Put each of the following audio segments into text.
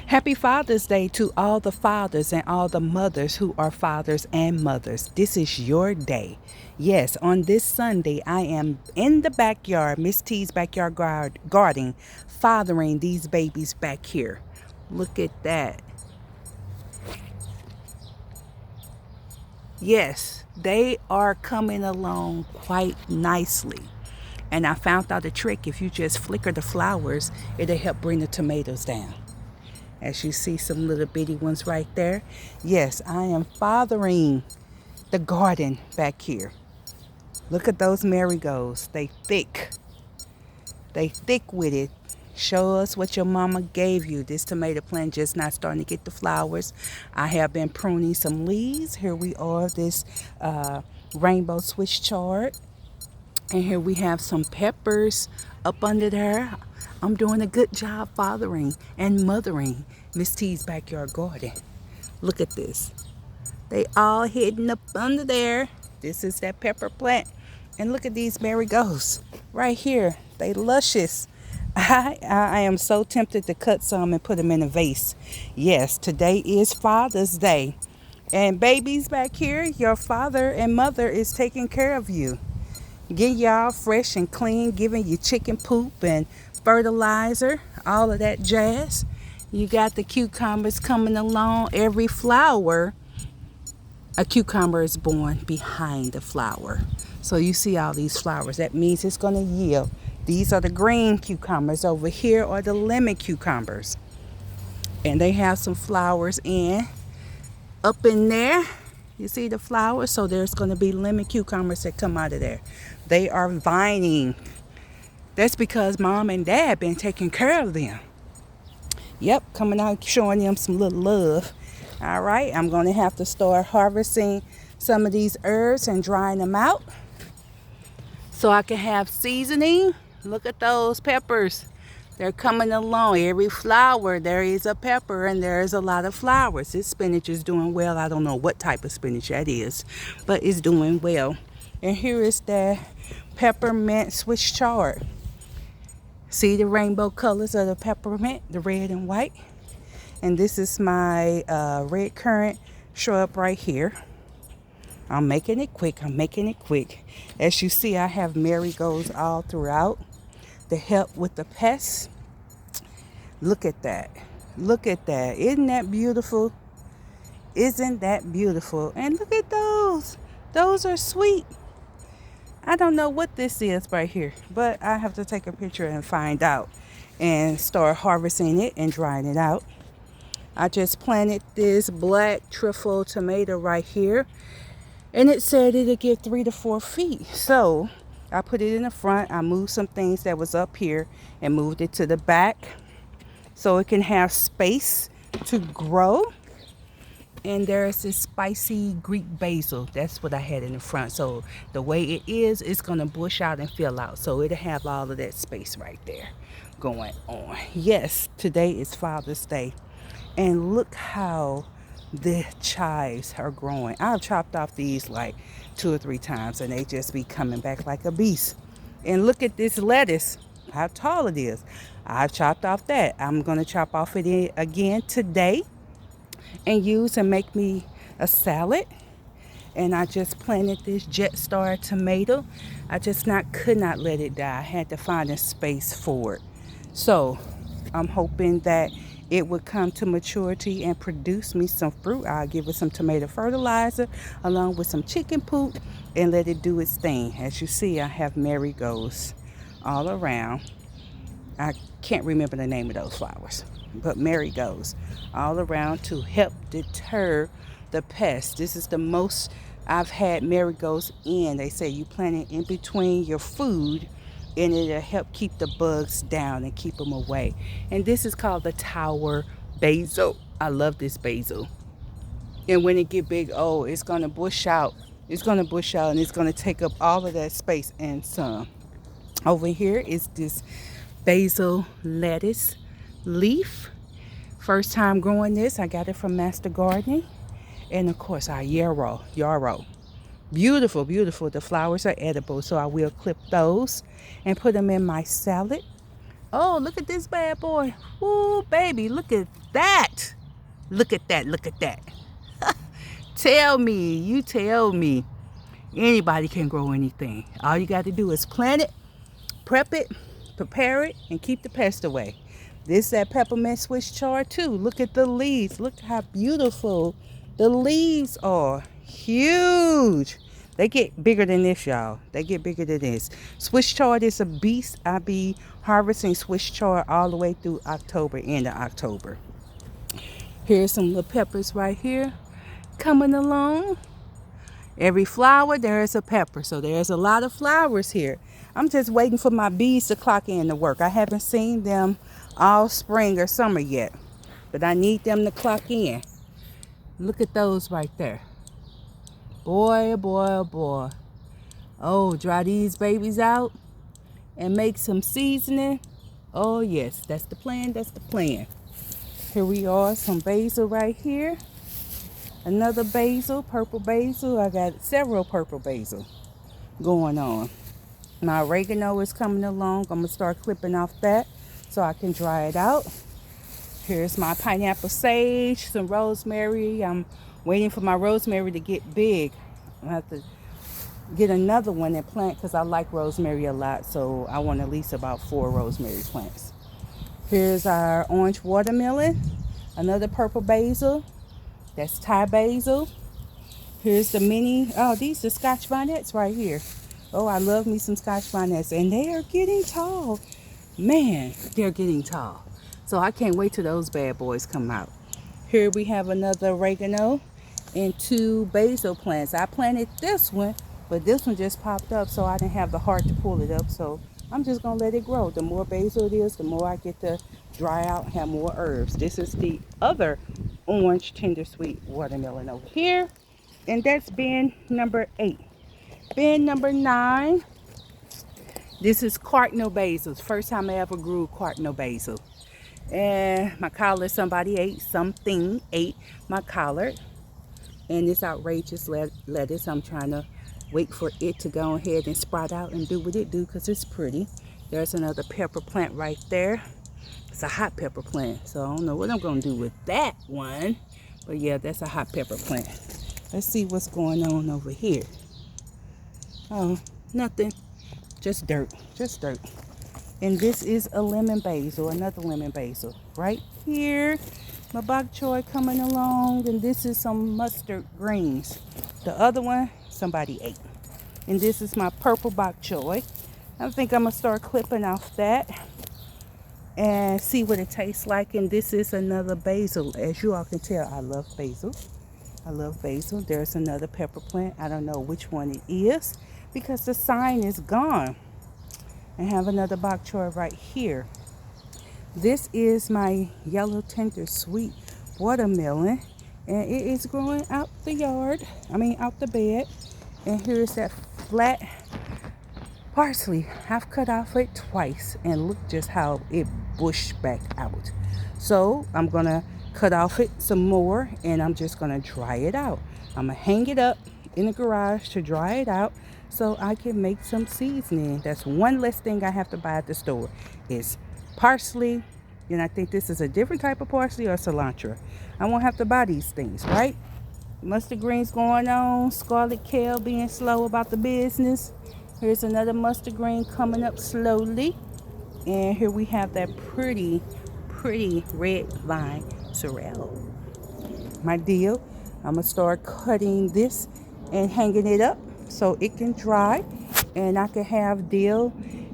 Happy Father's Day to all the fathers and all the mothers who are fathers and mothers. This is your day. Yes, on this Sunday, I am in the backyard, Miss T's backyard garden, fathering these babies back here. Look at that. Yes, they are coming along quite nicely. And I found out a trick. If you just flicker the flowers, it'll help bring the tomatoes down. As you see some little bitty ones right there. Yes, I am fathering the garden back here. Look at those marigolds. They thick. They thick with it. Show us what your mama gave you. This tomato plant just not starting to get the flowers. I have been pruning some leaves. Here we are, this rainbow Swiss chard. And here we have some peppers up under there. I'm doing a good job fathering and mothering Miss T's backyard garden. Look at this. They all hidden up under there. This is that pepper plant. And look at these marigolds right here. They luscious. I am so tempted to cut some and put them in a vase. Yes, today is Father's Day. And babies back here, your father and mother is taking care of you. Getting y'all fresh and clean, giving you chicken poop and fertilizer, all of that jazz. You got the cucumbers coming along. Every flower, a cucumber is born behind the flower. So you see all these flowers. That means it's going to yield. These are the green cucumbers. Over here are the lemon cucumbers. And they have some flowers up in there. You see the flowers? So there's going to be lemon cucumbers that come out of there. They are vining. That's because mom and dad been taking care of them. Yep, coming out showing them some little love. All right, I'm going to have to start harvesting some of these herbs and drying them out so I can have seasoning. Look at those peppers. They're coming along. Every flower, there is a pepper and there is a lot of flowers. This spinach is doing well. I don't know what type of spinach that is, but it's doing well. And here is the peppermint Swiss chard. See the rainbow colors of the peppermint, the red and white. And this is my red currant shrub right here. I'm making it quick. As you see, I have marigolds all throughout to help with the pests. Look at that. Look at that. Isn't that beautiful? Isn't that beautiful? And look at those. Those are sweet. I don't know what this is right here, but I have to take a picture and find out and start harvesting it and drying it out. I just planted this black truffle tomato right here, and it said it'll get 3 to 4 feet. So I put it in the front. I moved some things that was up here and moved it to the back so it can have space to grow. And there's this spicy Greek basil. That's what I had in the front. So the way it is, it's going to bush out and fill out. So it'll have all of that space right there going on. Yes, today is Father's Day. And look how the chives are growing. I've chopped off these like 2 or 3 times and they just be coming back like a beast. And look at this lettuce, how tall it is. I've chopped off that. I'm going to chop off it again today and use and make me a salad. And I just planted this Jetstar tomato. I just could not let it die. I had to find a space for it. So I'm hoping that it would come to maturity and produce me some fruit. I'll give it some tomato fertilizer along with some chicken poop and let it do its thing. As you see, I have marigolds all around. I can't remember the name of those flowers, but marigolds all around to help deter the pests. This is the most I've had marigolds in. They say you plant it in between your food and it'll help keep the bugs down and keep them away. And this is called the tower basil. I love this basil. And when it get big, it's gonna bush out. It's gonna bush out and it's gonna take up all of that space and some. Over here is this basil lettuce leaf. First time growing this. I got it from Master Gardening. And of course our yarrow. Beautiful, beautiful. The flowers are edible, so I will clip those and put them in my salad Oh, look at this bad boy. Ooh, baby, look at that. Look at that, look at that. Tell me, you tell me. Anybody can grow anything. All you got to do is plant it, prep it, prepare it, and keep the pest away. This is that peppermint Swiss chard too. Look at the leaves. Look how beautiful the leaves are. Huge. They get bigger than this, y'all. They get bigger than this. Swiss chard is a beast. I be harvesting Swiss chard all the way through October, end of October. Here's some little peppers right here coming along. Every flower, there is a pepper. So there's a lot of flowers here. I'm just waiting for my bees to clock in to work. I haven't seen them all spring or summer yet, but I need them to clock in. Look at those right there. Boy, oh boy, oh boy. Oh, dry these babies out and make some seasoning. Oh yes, that's the plan, that's the plan. Here we are, some basil right here. Another basil, purple basil. I got several purple basil going on. My oregano is coming along. I'm going to start clipping off that so I can dry it out. Here's my pineapple sage, some rosemary. I'm waiting for my rosemary to get big. I have to get another one and plant because I like rosemary a lot. So I want at least about 4 rosemary plants. Here's our orange watermelon, another purple basil. That's Thai basil. Here's the mini, oh, these are Scotch bonnets right here. Oh, I love me some Scotch bonnets. And they are getting tall. Man, they're getting tall. So I can't wait till those bad boys come out. Here we have another oregano and 2 basil plants. I planted this one, but this one just popped up, so I didn't have the heart to pull it up. So I'm just going to let it grow. The more basil it is, the more I get to dry out and have more herbs. This is the other orange tender sweet watermelon over here, and that's bin number 8. Bin number 9, this is cardinal basil. First time I ever grew cardinal basil, and my collard, somebody ate, something ate my collard, and this outrageous lettuce. I'm trying to wait for it to go ahead and sprout out and do what it do because it's pretty. There's another pepper plant right there. It's a hot pepper plant, so I don't know what I'm going to do with that one. But yeah, that's a hot pepper plant. Let's see what's going on over here. Oh, nothing. Just dirt. Just dirt. And this is a lemon basil, another lemon basil. Right here, my bok choy coming along. And this is some mustard greens. The other one, somebody ate. And this is my purple bok choy. I think I'm going to start clipping off that and see what it tastes like. And this is another basil. As you all can tell, I love basil. I love basil. There's another pepper plant. I don't know which one it is because the sign is gone. I have another bok choy right here. This is my yellow tender sweet watermelon, and it is growing out the yard. Out the bed. And here's that flat parsley. I've cut off it twice, and look just how it bushed back out. So I'm gonna cut off it some more, and I'm just gonna dry it out. I'm gonna hang it up in the garage to dry it out so I can make some seasoning. That's one less thing I have to buy at the store is parsley. And I think this is a different type of parsley or cilantro. I won't have to buy these things, right? Mustard greens going on. Scarlet kale being slow about the business. Here's another mustard green coming up slowly. And here we have that pretty red vine sorrel. My deal, I'm going to start cutting this and hanging it up so it can dry. And I can have dill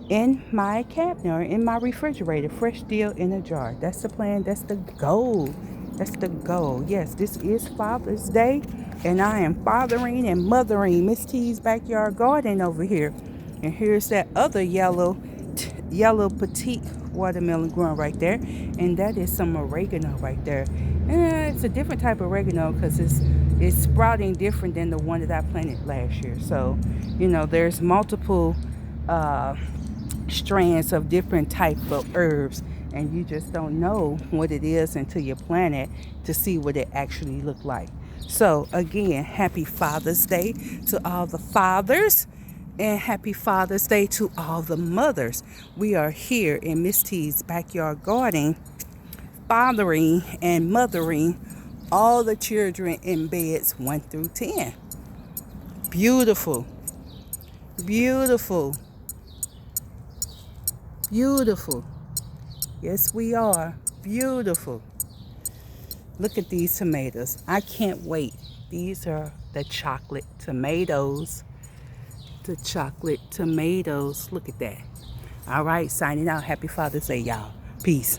in my cabinet or in my refrigerator. Fresh dill in a jar. That's the plan. That's the goal. That's the goal. Yes, this is Father's Day. And I am fathering and mothering Miss T's backyard garden over here. And here's that other yellow petite watermelon growing right there. And that is some oregano right there. And it's a different type of oregano because it's sprouting different than the one that I planted last year. So, there's multiple strands of different type of herbs. And you just don't know what it is until you plant it to see what it actually look like. So again, happy Father's Day to all the fathers. and happy Father's Day to all the mothers. We are here in Miss T's backyard garden, fathering and mothering all the children in beds 1 through 10. Beautiful, beautiful, beautiful. Yes, we are. Beautiful. Look at these tomatoes. I can't wait. These are the chocolate tomatoes. The chocolate tomatoes. Look at that. All right, signing out. Happy Father's Day, y'all. Peace.